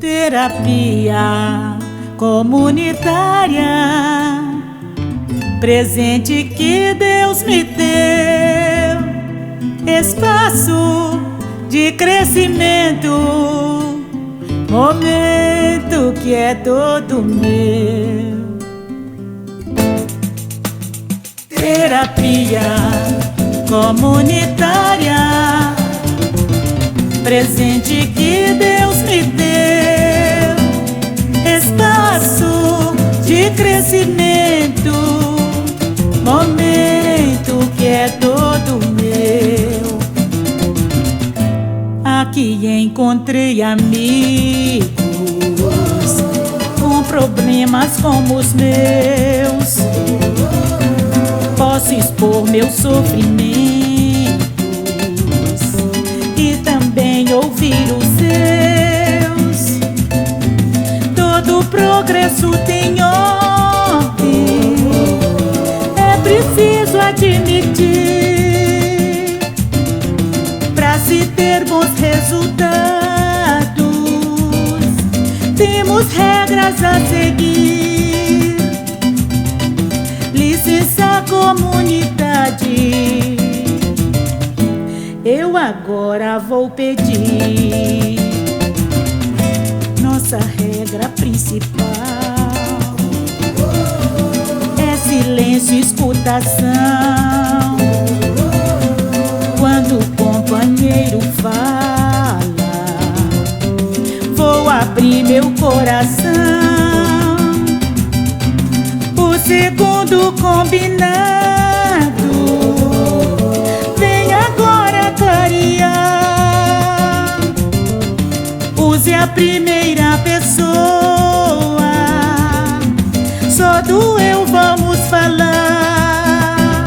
Terapia comunitária, presente que Deus me deu, espaço de crescimento, momento que é todo meu. Terapia comunitária, presente que Deus me deu, espaço de crescimento, momento que é todo meu. Aqui encontrei amigos com problemas como os meus, posso expor meus sofrimentos e também ouvir os seus. Todo progresso tem ordem, é preciso admitir, para se ter bons resultados, temos regras a seguir. Licença, comunidade, eu agora vou pedir. Nossa regra principal é silêncio e escutação. Quando o companheiro fala, vou abrir meu coração. O segundo combinado vem agora clarear. Use a primeira pessoa, só do eu vamos falar.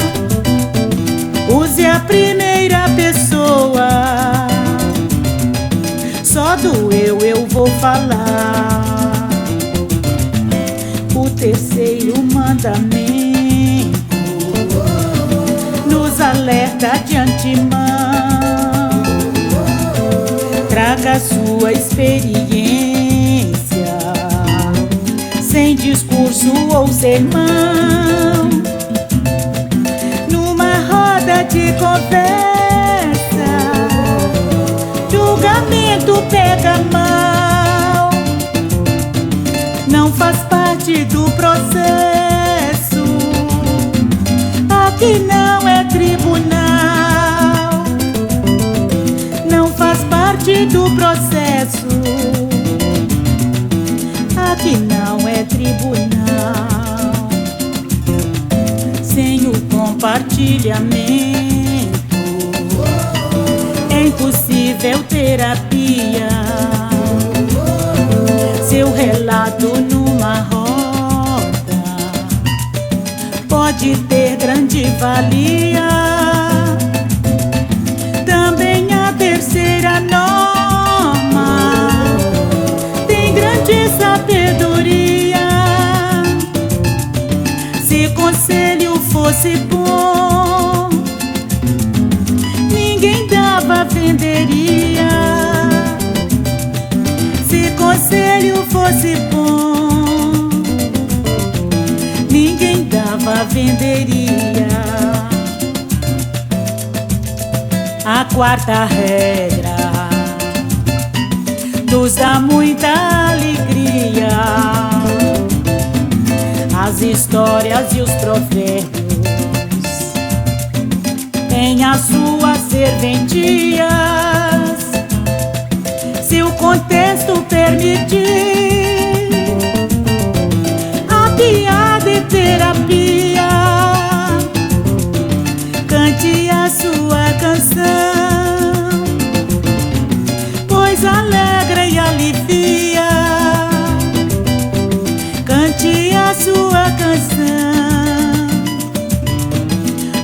Use a primeira pessoa, só do eu vou falar. O terceiro mandamento nos alerta de antemão. Traga sua experiência, sem discurso ou sermão. Numa roda de conversa, julgamento pega mal. Não faz parte do processo, aqui não é tribunal. Não faz parte do processo, aqui não é tribunal. Sem o compartilhamento é impossível terapia. Seu relato numa roda pode ter grande valia. Também a terceira norma tem grande sabedoria. Se conselho fosse bom, ninguém dava, venderia. Se conselho fosse bom, ninguém dava, venderia. A quarta regra nos dá muita alegria. As histórias e os provérbios têm as suas serventias. Se o contexto permitir, a piada e terapia, cante a sua canção, pois alegra e alivia. Cante a sua canção,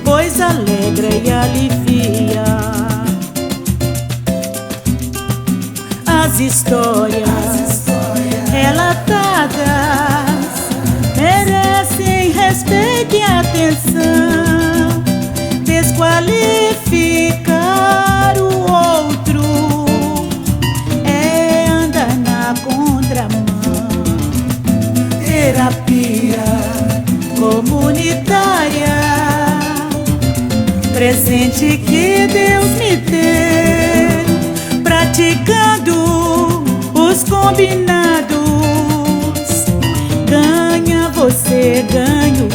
pois alegra e alivia. As histórias relatadas merecem respeito e atenção. Desqualificar o outro é andar na contramão. presente que Deus me deu, praticando os combinados. Ganha você, ganho